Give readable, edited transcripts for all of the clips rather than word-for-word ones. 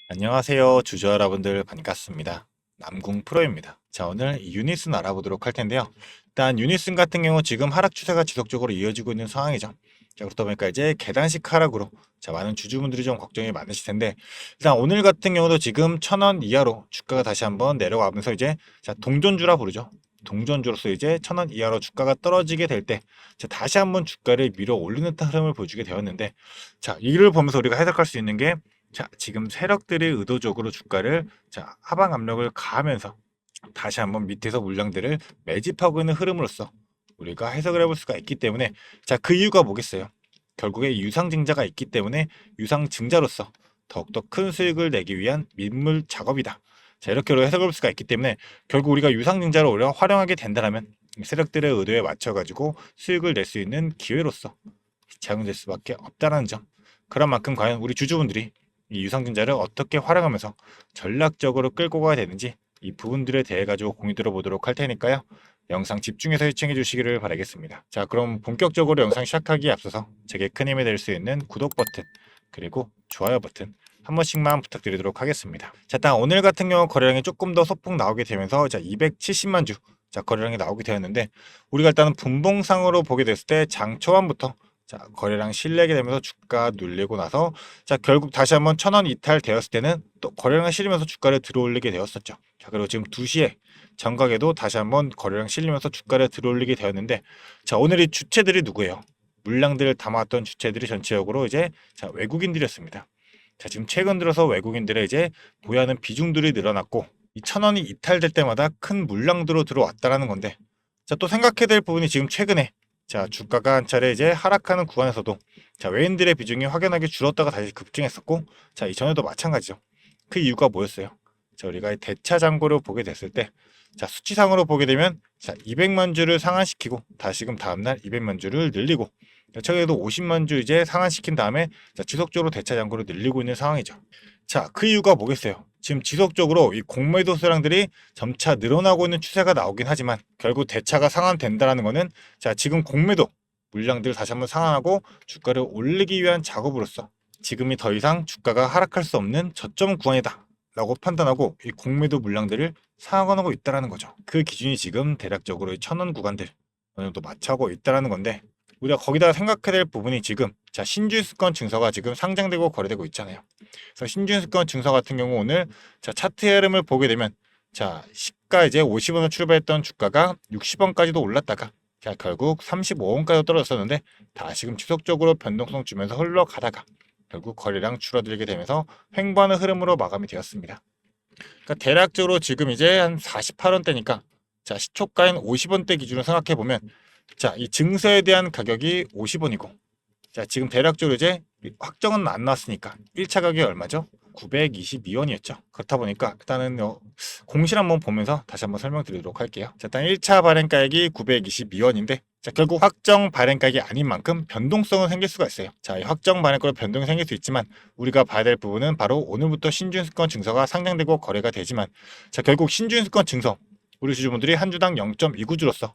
안녕하세요. 주주 여러분들 반갑습니다. 남궁 프로입니다. 자, 오늘 유니슨 알아보도록 할 텐데요. 일단 유니슨 같은 경우 지금 하락 추세가 지속적으로 이어지고 있는 상황이죠. 자, 그렇다 보니까 이제 계단식 하락으로 많은 주주분들이 좀 걱정이 많으실 텐데, 일단 오늘 같은 경우도 지금 1,000원 이하로 주가가 다시 한번 내려가면서 이제 동전주라 부르죠. 동전주로서 이제 1,000원 이하로 주가가 떨어지게 될 때, 다시 한번 주가를 밀어 올리는 듯한 흐름을 보여주게 되었는데, 자, 이를 보면서 우리가 해석할 수 있는 게, 지금 세력들이 의도적으로 주가를 하방 압력을 가하면서 다시 한번 밑에서 물량들을 매집하고 있는 흐름으로써 우리가 해석을 해볼 수가 있기 때문에, 그 이유가 뭐겠어요? 결국에 유상증자가 있기 때문에 유상증자로서 더욱더 큰 수익을 내기 위한 민물 작업이다. 자, 이렇게 해석을 볼 수가 있기 때문에 결국 우리가 유상증자를 오히려 활용하게 된다면 세력들의 의도에 맞춰가지고 수익을 낼 수 있는 기회로서 작용될 수밖에 없다는 점. 그런 만큼 과연 우리 주주분들이 이 유상증자를 어떻게 활용하면서 전략적으로 끌고 가야 되는지 이 부분들에 대해 가지고 공유 들어보도록 할 테니까요. 영상 집중해서 시청해 주시기를 바라겠습니다. 자, 그럼 본격적으로 영상 시작하기에 앞서서 제게 큰 힘이 될 수 있는 구독 버튼 그리고 좋아요 버튼 한 번씩만 부탁드리도록 하겠습니다. 자, 일단 오늘 같은 경우 거래량이 조금 더 소폭 나오게 되면서 270만 주 거래량이 나오게 되었는데, 우리가 일단은 분봉상으로 보게 됐을 때 장 초반부터 거래량 실내게 되면서 주가 눌리고 나서 결국 다시 한번 1,000원 이탈 되었을 때는 또 거래량 실리면서 주가를 들어올리게 되었었죠. 자, 그리고 지금 2시에 정각에도 다시 한번 거래량 실리면서 주가를 들어올리게 되었는데, 자, 오늘 이 주체들이 누구예요? 물량들을 담아왔던 주체들이 전체적으로 이제 외국인들이었습니다. 자, 지금 최근 들어서 외국인들의 이제 보유하는 비중들이 늘어났고, 이 1,000원이 이탈될 때마다 큰 물량들로 들어왔다라는 건데, 자, 또 생각해야 될 부분이 지금 최근에 주가가 한 차례 이제 하락하는 구간에서도 외인들의 비중이 확연하게 줄었다가 다시 급증했었고, 이전에도 마찬가지죠. 그 이유가 뭐였어요? 자, 우리가 이 대차 잔고를 보게 됐을 때, 수치상으로 보게 되면 200만 주를 상한시키고 다시금 다음날 200만 주를 늘리고, 최근에도 50만 주 이제 상한시킨 다음에 지속적으로 대차 잔고를 늘리고 있는 상황이죠. 자, 그 이유가 뭐겠어요? 지금 지속적으로 이 공매도 수량들이 점차 늘어나고 있는 추세가 나오긴 하지만, 결국 대차가 상한된다는 거는 지금 공매도 물량들을 다시 한번 상한하고 주가를 올리기 위한 작업으로서 지금이 더 이상 주가가 하락할 수 없는 저점 구간이다 라고 판단하고 이 공매도 물량들을 상한하고 있다는 거죠. 그 기준이 지금 대략적으로 1,000원 구간들 어느 정도 맞춰하고 있다는 건데, 우리가 거기다가 생각해야 될 부분이 지금 신주유수권 증서가 지금 상장되고 거래되고 있잖아요. 그래서 신주유수권 증서 같은 경우 오늘 차트 흐름을 보게 되면, 시가 이제 50원을 출발했던 주가가 60원까지도 올랐다가 결국 35원까지 떨어졌었는데, 다시금 지속적으로 변동성 주면서 흘러가다가 결국 거래량 줄어들게 되면서 횡보하는 흐름으로 마감이 되었습니다. 그러니까 대략적으로 지금 이제 한 48원대니까 시초가인 50원대 기준으로 생각해 보면, 이 증서에 대한 가격이 50원이고, 지금 대략적으로 이제 확정은 안 나왔으니까 1차 가격이 얼마죠? 922원이었죠. 그렇다 보니까 일단은 공실 한번 보면서 다시 한번 설명드리도록 할게요. 일단 1차 발행가액이 922원인데, 결국 확정 발행가액이 아닌 만큼 변동성은 생길 수가 있어요. 이 확정 발행가로 변동이 생길 수 있지만, 우리가 봐야 될 부분은 바로 오늘부터 신준수권 증서가 상장되고 거래가 되지만, 결국 신준수권 증서 우리 주주분들이 한 주당 0.29주로서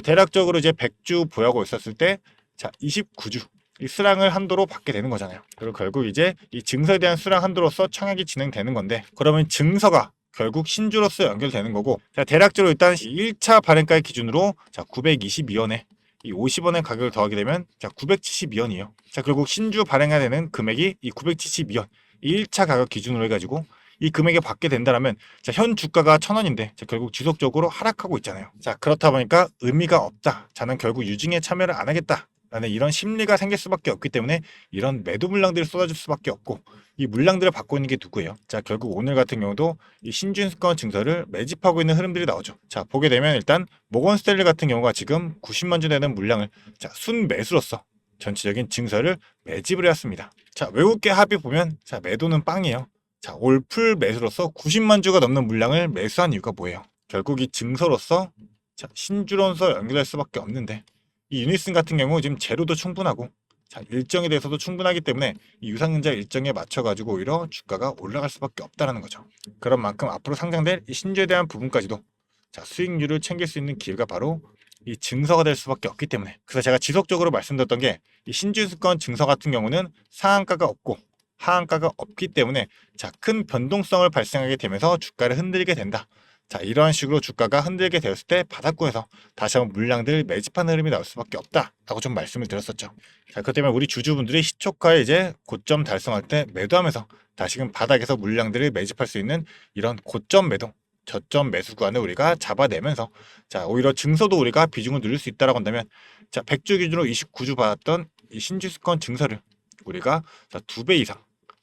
대략적으로 이제 100주 보유하고 있었을 때 29주 이 수량을 한도로 받게 되는 거잖아요. 그리고 결국 이제 이 증서에 대한 수량 한도로서 청약이 진행되는 건데, 그러면 증서가 결국 신주로서 연결되는 거고, 대략적으로 일단 1차 발행가의 기준으로 922원에 이 50원의 가격을 더하게 되면 972원이에요. 결국 신주 발행해야 되는 금액이 이 972원, 이 1차 가격 기준으로 해가지고 이 금액에 받게 된다면, 현 주가가 1,000원인데 결국 지속적으로 하락하고 있잖아요. 그렇다 보니까 의미가 없다. 자는 결국 유증에 참여를 안 하겠다 라는 이런 심리가 생길 수밖에 없기 때문에 이런 매도 물량들을 쏟아질 수밖에 없고, 이 물량들을 받고 있는 게 누구예요? 결국 오늘 같은 경우도 이 신준수권 증서를 매집하고 있는 흐름들이 나오죠. 보게 되면 일단 모건 스탠리 같은 경우가 지금 90만 주 되는 물량을 순매수로서 전체적인 증서를 매집을 해왔습니다. 외국계 합의 보면 매도는 빵이에요. 올 풀 매수로서 90만 주가 넘는 물량을 매수한 이유가 뭐예요? 결국 이 증서로서 신주로서 연결될 수밖에 없는데, 이 유니슨 같은 경우 지금 재료도 충분하고 일정에 대해서도 충분하기 때문에 이 유상증자 일정에 맞춰가지고 오히려 주가가 올라갈 수밖에 없다는 거죠. 그런 만큼 앞으로 상장될 이 신주에 대한 부분까지도 수익률을 챙길 수 있는 기회가 바로 이 증서가 될 수밖에 없기 때문에, 그래서 제가 지속적으로 말씀드렸던 게 이 신주유수권 증서 같은 경우는 상한가가 없고 하한가가 없기 때문에 자, 큰 변동성을 발생하게 되면서 주가를 흔들게 된다. 자, 이러한 식으로 주가가 흔들게 되었을 때 바닥권에서 다시 한번 물량들 매집하는 흐름이 나올 수밖에 없다라고 좀 말씀을 드렸었죠. 자, 그렇기 때문에 우리 주주분들이 시초가에 이제 고점 달성할 때 매도하면서 다시금 바닥에서 물량들을 매집할 수 있는 이런 고점 매도, 저점 매수 구간을 우리가 잡아내면서 자, 오히려 증서도 우리가 비중을 늘릴 수 있다라고 한다면 자, 100주 기준으로 29주 받았던 이 신주스권 증서를 우리가 자, 2배 이상,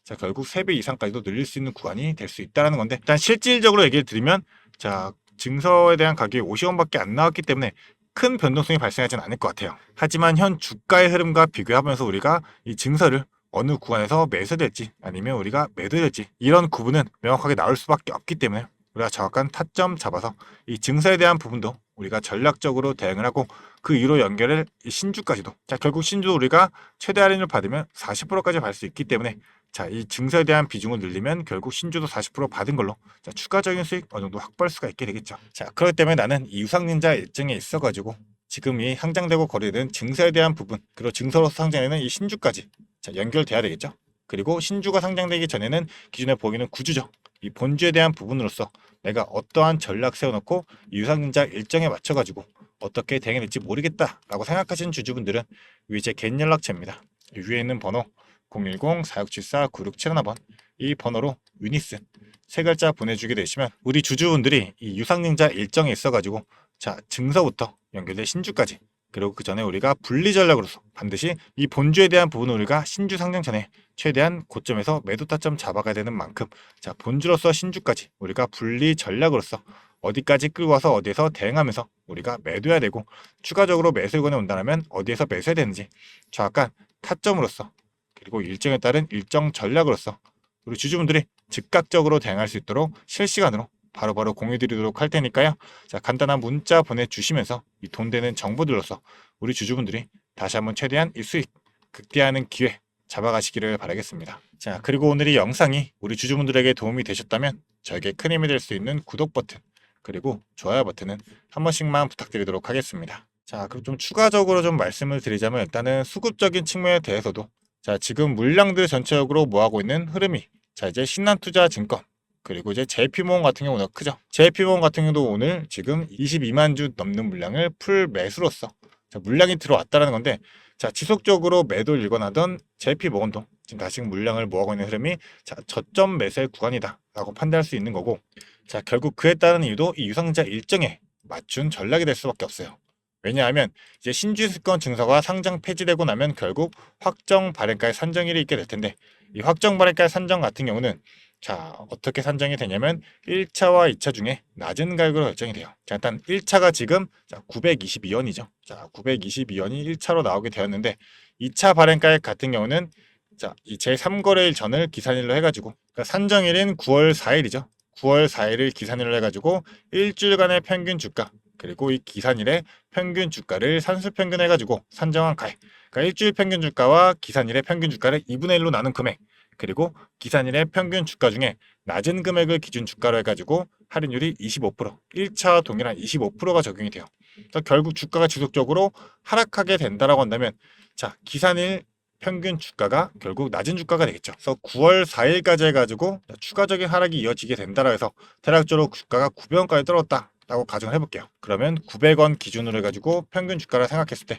자, 결국 3배 이상까지도 늘릴 수 있는 구간이 될 수 있다는 건데, 일단 실질적으로 얘기를 드리면 자, 증서에 대한 가격이 50원밖에 안 나왔기 때문에 큰 변동성이 발생하지는 않을 것 같아요. 하지만 현 주가의 흐름과 비교하면서 우리가 이 증서를 어느 구간에서 매수될지 아니면 우리가 매도될지 이런 구분은 명확하게 나올 수밖에 없기 때문에 우리가 정확한 타점 잡아서 이 증서에 대한 부분도 우리가 전략적으로 대응을 하고 그 이로 연결을 이 신주까지도 자, 결국 신주 우리가 최대 할인을 받으면 40%까지 받을 수 있기 때문에 자, 이 증서에 대한 비중을 늘리면 결국 신주도 40% 받은 걸로 자, 추가적인 수익 어느 정도 확보할 수가 있게 되겠죠. 자, 그렇기 때문에 나는 이 유상증자 일정에 있어가지고 지금 이 상장되고 거래되는 증서에 대한 부분 그리고 증서로서 상장되는 이 신주까지 자, 연결돼야 되겠죠. 그리고 신주가 상장되기 전에는 기존에 보이는 구주죠. 이 본주에 대한 부분으로서 내가 어떠한 전략 세워놓고 유상증자 일정에 맞춰가지고 어떻게 대응할지 모르겠다라고 생각하시는 주주분들은 위에 제 개인 연락처입니다. 위에 있는 번호 010-4674-9671번 이 번호로 유니스 세 글자 보내주게 되시면 우리 주주분들이 이 유상증자 일정에 있어가지고 자, 증서부터 연결된 신주까지 그리고 그 전에 우리가 분리 전략으로서 반드시 이 본주에 대한 부분을 우리가 신주 상장 전에 최대한 고점에서 매도 타점 잡아가야 되는 만큼 자, 본주로서 신주까지 우리가 분리 전략으로서 어디까지 끌고 와서 어디에서 대응하면서 우리가 매도해야 되고 추가적으로 매수 의견이 온다면 어디에서 매수해야 되는지 정확한 타점으로서 그리고 일정에 따른 일정 전략으로서 우리 주주분들이 즉각적으로 대응할 수 있도록 실시간으로 바로바로 공유드리도록 할 테니까요. 자, 간단한 문자 보내주시면서 이 돈 되는 정보들로서 우리 주주분들이 다시 한번 최대한 이 수익 극대화하는 기회 잡아가시기를 바라겠습니다. 자, 그리고 오늘 이 영상이 우리 주주분들에게 도움이 되셨다면 저에게 큰 힘이 될 수 있는 구독 버튼 그리고 좋아요 버튼은 한 번씩만 부탁드리도록 하겠습니다. 자, 그리고 좀 추가적으로 좀 말씀을 드리자면 일단은 수급적인 측면에 대해서도 자, 지금 물량들 전체적으로 모아고 있는 흐름이 자, 이제 신한투자증권 그리고 이제 JP모건 같은 경우는 크죠. JP모건 같은 경우도 오늘 지금 22만 주 넘는 물량을 풀 매수로서 자, 물량이 들어왔다는 건데 자, 지속적으로 매도 일관하던 JP모건도 지금 다시 물량을 모아고 있는 흐름이 자, 저점 매수의 구간이다 라고 판단할 수 있는 거고 자, 결국 그에 따른 이유도 이 유상증자 일정에 맞춘 전략이 될 수밖에 없어요. 왜냐하면 이제 신주증권 증서가 상장 폐지되고 나면 결국 확정 발행가의 산정일이 있게 될 텐데 이 확정 발행가의 산정 같은 경우는 자, 어떻게 산정이 되냐면 1차와 2차 중에 낮은 가격으로 결정이 돼요. 자, 일단 1차가 지금 922원이죠. 자, 922원이 1차로 나오게 되었는데 2차 발행가액 같은 경우는 자, 이 제3거래일 전을 기산일로 해가지고 그러니까 산정일인 9월 4일이죠. 9월 4일을 기산일로 해가지고 일주일간의 평균 주가 그리고 이 기산일의 평균 주가를 산수평균 해가지고 산정한 가액 그러니까 일주일 평균 주가와 기산일의 평균 주가를 2분의 1로 나눈 금액 그리고 기산일의 평균 주가 중에 낮은 금액을 기준 주가로 해가지고 할인율이 25% 1차와 동일한 25%가 적용이 돼요. 그래서 결국 주가가 지속적으로 하락하게 된다라고 한다면 자, 기산일 평균 주가가 결국 낮은 주가가 되겠죠. 그래서 9월 4일까지 해가지고 추가적인 하락이 이어지게 된다라 해서 대략적으로 주가가 900원까지 떨어졌다 라고 가정을 해볼게요. 그러면 900원 기준으로 해가지고 평균 주가를 생각했을 때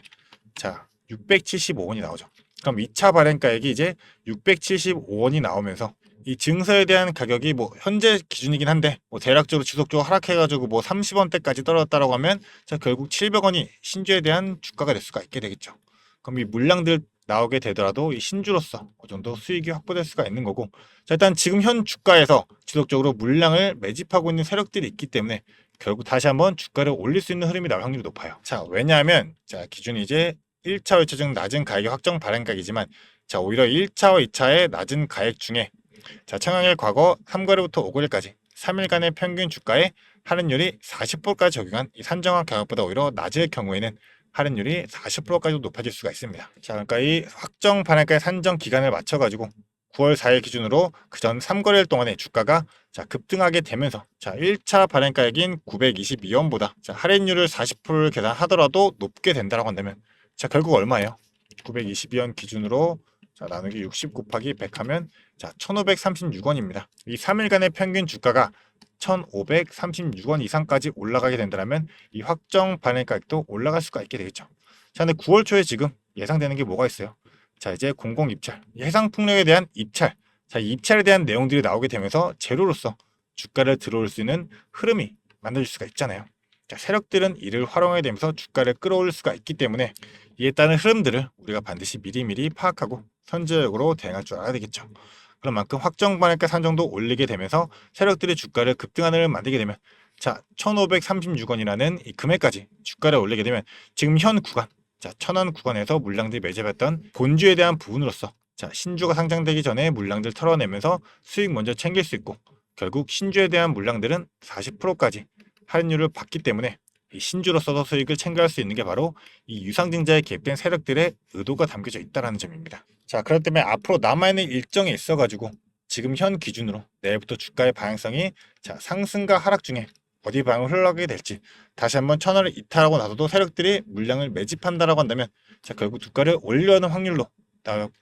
자, 675원이 나오죠. 그럼 2차 발행가액이 이제 675원이 나오면서 이 증서에 대한 가격이 뭐 현재 기준이긴 한데 뭐 대략적으로 지속적으로 하락해가지고 뭐 30원대까지 떨어졌다라고 하면 자, 결국 700원이 신주에 대한 주가가 될 수가 있게 되겠죠. 그럼 이 물량들 나오게 되더라도 이 신주로서 어느 정도 수익이 확보될 수가 있는 거고 자, 일단 지금 현 주가에서 지속적으로 물량을 매집하고 있는 세력들이 있기 때문에 결국 다시 한번 주가를 올릴 수 있는 흐름이 나올 확률이 높아요. 자, 왜냐하면 자, 기준이 이제 1차, 2차 중 낮은 가액의 확정 발행가액이지만 자, 오히려 1차와 2차의 낮은 가액 중에 자, 청약일 과거 3거래부터 5거래까지 3일간의 평균 주가에 할인율이 40%까지 적용한 이 산정한 가격보다 오히려 낮을 경우에는 할인율이 40%까지 높아질 수가 있습니다. 자, 그러니까 이 확정 발행가의 산정 기간을 맞춰가지고 9월 4일 기준으로 그전 3거래일 동안의 주가가 자, 급등하게 되면서 자, 1차 발행가액인 922원보다 자, 할인율을 40%를 계산하더라도 높게 된다고 한다면 자, 결국 얼마예요? 922원 기준으로 자, 나누기 60 곱하기 100 하면 자, 1536원입니다. 이 3일간의 평균 주가가 1536원 이상까지 올라가게 된다면 이 확정 반영가액도 올라갈 수가 있게 되겠죠. 자, 근데 9월 초에 지금 예상되는 게 뭐가 있어요? 자, 이제 공공 입찰, 해상 풍력에 대한 입찰, 자, 이 입찰에 대한 내용들이 나오게 되면서 재료로서 주가를 들어올 수 있는 흐름이 만들어질 수가 있잖아요. 자, 세력들은 이를 활용하게 되면서 주가를 끌어올릴 수가 있기 때문에 이에 따른 흐름들을 우리가 반드시 미리미리 파악하고 선제적으로 대응할 줄 알아야 되겠죠. 그런 만큼 확정 반영가 산정도 올리게 되면서 세력들이 주가를 급등하는 을 만들게 되면 자, 1536원이라는 이 금액까지 주가를 올리게 되면 지금 현 구간, 자, 1000원 구간에서 물량들이 매집했던 본주에 대한 부분으로서 자, 신주가 상장되기 전에 물량들 털어내면서 수익 먼저 챙길 수 있고 결국 신주에 대한 물량들은 40%까지 할인율을 받기 때문에 이 신주로서도 수익을 챙겨갈 수 있는 게 바로 이 유상증자에 개입된 세력들의 의도가 담겨져 있다는 점입니다. 자, 그렇기 때문에 앞으로 남아있는 일정이 있어가지고 지금 현 기준으로 내일부터 주가의 방향성이 자, 상승과 하락 중에 어디 방향으로 흘러가게 될지 다시 한번 1000원을 이탈하고 나서도 세력들이 물량을 매집한다라고 한다면 자, 결국 주가를 올려는 확률로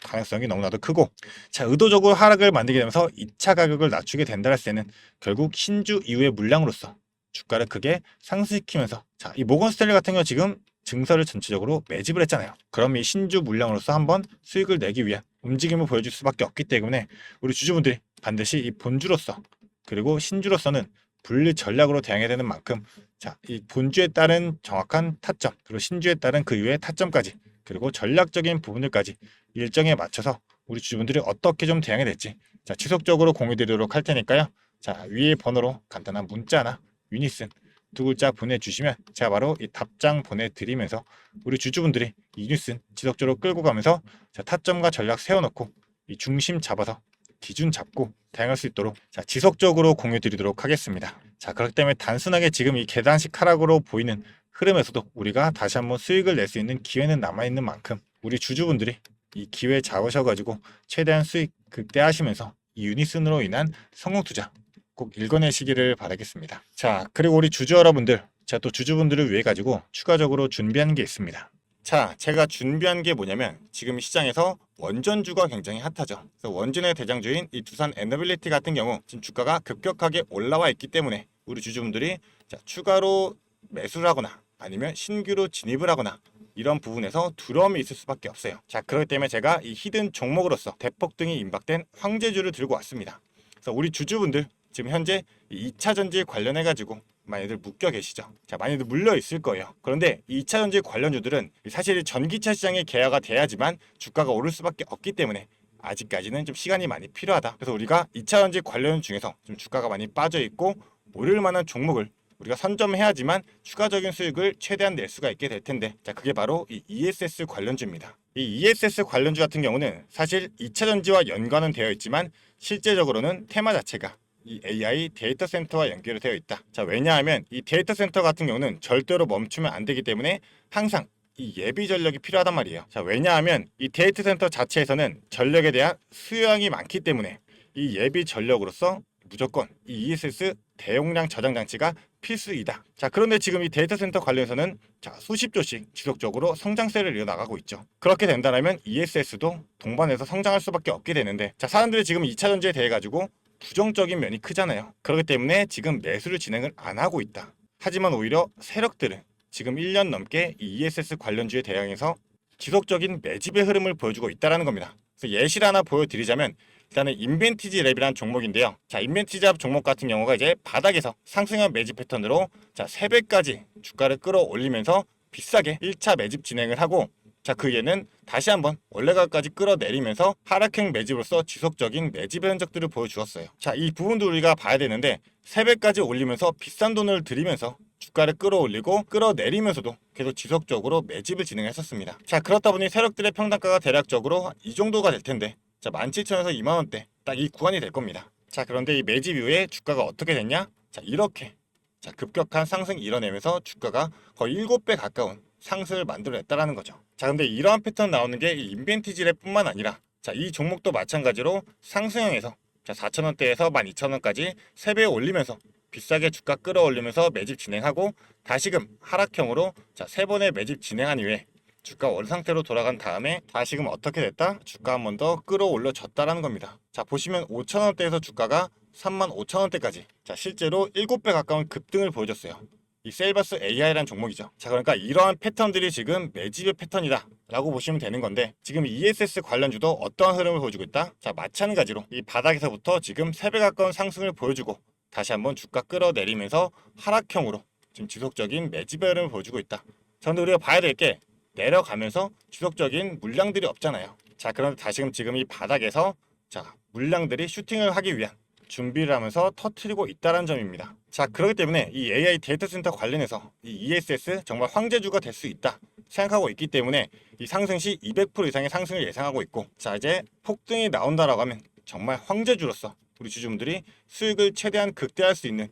가능성이 너무나도 크고 자, 의도적으로 하락을 만들게 되면서 2차 가격을 낮추게 된다는 때는 결국 신주 이후의 물량으로서 주가를 크게 상승시키면서 자, 이 모건 스탠리 같은 경우 지금 증서를 전체적으로 매집을 했잖아요. 그럼 이 신주 물량으로서 한번 수익을 내기 위한 움직임을 보여줄 수밖에 없기 때문에 우리 주주분들이 반드시 이 본주로서 그리고 신주로서는 분리 전략으로 대응해야 되는 만큼 자, 이 본주에 따른 정확한 타점 그리고 신주에 따른 그 이후의 타점까지 그리고 전략적인 부분들까지 일정에 맞춰서 우리 주주분들이 어떻게 좀 대응이 될지 자, 지속적으로 공유 드리도록 할 테니까요. 자, 위에 번호로 간단한 문자나 유니슨 두 글자 보내주시면 제가 바로 이 답장 보내드리면서 우리 주주분들이 이 유니슨 지속적으로 끌고 가면서 자, 타점과 전략 세워놓고 이 중심 잡아서 기준 잡고 다양할 수 있도록 자, 지속적으로 공유 드리도록 하겠습니다. 자, 그렇기 때문에 단순하게 지금 이 계단식 하락으로 보이는 흐름에서도 우리가 다시 한번 수익을 낼 수 있는 기회는 남아있는 만큼 우리 주주분들이 이 기회 잡으셔가지고 최대한 수익 극대화하시면서 이 유니슨으로 인한 성공 투자 꼭 읽어내시기를 바라겠습니다. 자, 그리고 우리 주주 여러분들 제가 또 주주분들을 위해 가지고 추가적으로 준비한 게 있습니다. 자, 제가 준비한 게 뭐냐면 지금 시장에서 원전주가 굉장히 핫하죠. 그래서 원전의 대장주인 이 두산 에너빌리티 같은 경우 지금 주가가 급격하게 올라와 있기 때문에 우리 주주분들이 자, 추가로 매수를 하거나 아니면 신규로 진입을 하거나 이런 부분에서 두려움이 있을 수밖에 없어요. 자, 그렇기 때문에 제가 이 히든 종목으로서 대폭등이 임박된 황제주를 들고 왔습니다. 그래서 우리 주주분들 지금 현재 2차 전지 관련해 가지고 많이들 묶여 계시죠. 자, 많이들 물려 있을 거예요. 그런데 이 2차 전지 관련주들은 사실 전기차 시장이 개화가 돼야지만 주가가 오를 수밖에 없기 때문에 아직까지는 좀 시간이 많이 필요하다. 그래서 우리가 2차 전지 관련 중에서 좀 주가가 많이 빠져 있고 오를 만한 종목을 우리가 선점해야지만 추가적인 수익을 최대한 낼 수가 있게 될 텐데 자, 그게 바로 이 ESS 관련주입니다. 이 ESS 관련주 같은 경우는 사실 2차 전지와 연관은 되어 있지만 실제적으로는 테마 자체가 이 AI 데이터 센터와 연결이 되어 있다. 자, 왜냐하면 이 데이터 센터 같은 경우는 절대로 멈추면 안 되기 때문에 항상 이 예비 전력이 필요하단 말이에요. 자, 왜냐하면 이 데이터 센터 자체에서는 전력에 대한 수요량이 많기 때문에 이 예비 전력으로서 무조건 이 ESS 대용량 저장 장치가 필수이다. 자, 그런데 지금 이 데이터 센터 관련해서는 자, 수십 조씩 지속적으로 성장세를 이어나가고 있죠. 그렇게 된다면 ESS도 동반해서 성장할 수밖에 없게 되는데 자, 사람들이 지금 2차 전지에 대해 가지고 부정적인 면이 크잖아요. 그렇기 때문에 지금 매수를 진행을 안 하고 있다. 하지만 오히려 세력들은 지금 1년 넘게 이 ESS 관련주에 대항해서 지속적인 매집의 흐름을 보여주고 있다는 겁니다. 그래서 예시를 하나 보여드리자면 일단은 인벤티지 랩이라는 종목인데요. 자, 인벤티지 랩 종목 같은 경우가 이제 바닥에서 상승형 매집 패턴으로 자, 3배까지 주가를 끌어올리면서 비싸게 1차 매집 진행을 하고 자, 그 얘는 다시 한번 원래 가까지 끌어내리면서 하락형 매집으로서 지속적인 매집의 흔적들을 보여주었어요. 자, 이 부분도 우리가 봐야 되는데 3배까지 올리면서 비싼 돈을 들이면서 주가를 끌어올리고 끌어내리면서도 계속 지속적으로 매집을 진행했었습니다. 자, 그렇다 보니 세력들의 평단가가 대략적으로 이 정도가 될 텐데 자, 17,000원에서 2만원대 딱 이 구간이 될 겁니다. 자, 그런데 이 매집 이후에 주가가 어떻게 됐냐? 자, 이렇게 자, 급격한 상승 이뤄내면서 주가가 거의 7배 가까운 상승을 만들어냈다라는 거죠. 자, 근데 이러한 패턴 나오는 게 이 인벤티지랩 뿐만 아니라 자, 이 종목도 마찬가지로 상승형에서 자, 4,000원대에서 12,000원까지 3배 올리면서 비싸게 주가 끌어올리면서 매집 진행하고 다시금 하락형으로 자, 3번의 매집 진행한 이후에 주가 원 상태로 돌아간 다음에 다시금 어떻게 됐다? 주가 한 번 더 끌어올려졌다라는 겁니다. 자, 보시면 5,000원대에서 주가가 35,000원대까지 자, 실제로 7배 가까운 급등을 보여줬어요. 이 세일버스 AI라는 종목이죠. 자, 그러니까 이러한 패턴들이 지금 매집의 패턴이다 라고 보시면 되는 건데, 지금 ESS 관련주도 어떠한 흐름을 보여주고 있다? 자, 마찬가지로 이 바닥에서부터 지금 3배 가까운 상승을 보여주고 다시 한번 주가 끌어내리면서 하락형으로 지금 지속적인 매집의 흐름을 보여주고 있다. 자, 근데 우리가 봐야 될 게 내려가면서 지속적인 물량들이 없잖아요. 자, 그런데 다시금 지금 이 바닥에서 자, 물량들이 슈팅을 하기 위한 준비를 하면서 터트리고 있다는 점입니다. 자, 그렇기 때문에 이 AI 데이터 센터 관련해서 이 ESS 정말 황제주가 될 수 있다 생각하고 있기 때문에 이 상승 시 200% 이상의 상승을 예상하고 있고, 자, 이제 폭등이 나온다라고 하면 정말 황제주로서 우리 주주분들이 수익을 최대한 극대화할 수 있는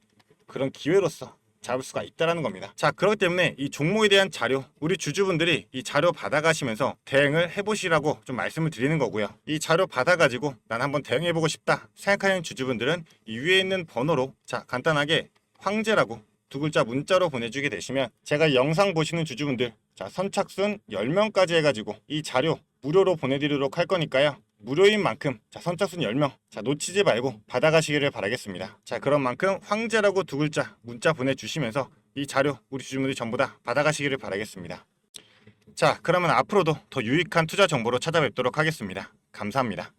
그런 기회로서 잡을 수가 있다는 겁니다. 자, 그렇기 때문에 이 종목에 대한 자료, 우리 주주분들이 이 자료 받아가시면서 대응을 해보시라고 좀 말씀을 드리는 거고요. 이 자료 받아가지고 난 한번 대응해보고 싶다 생각하는 주주분들은 이 위에 있는 번호로 자, 간단하게 황제라고 두 글자 문자로 보내주게 되시면 제가 이 영상 보시는 주주분들 자, 선착순 10명까지 해가지고 이 자료 무료로 보내드리도록 할 거니까요. 무료인 만큼 자, 선착순 10명 자, 놓치지 말고 받아가시기를 바라겠습니다. 자, 그런 만큼 황제라고 두 글자 문자 보내주시면서 이 자료 우리 주주분들이 전부 다 받아가시기를 바라겠습니다. 자, 그러면 앞으로도 더 유익한 투자 정보로 찾아뵙도록 하겠습니다. 감사합니다.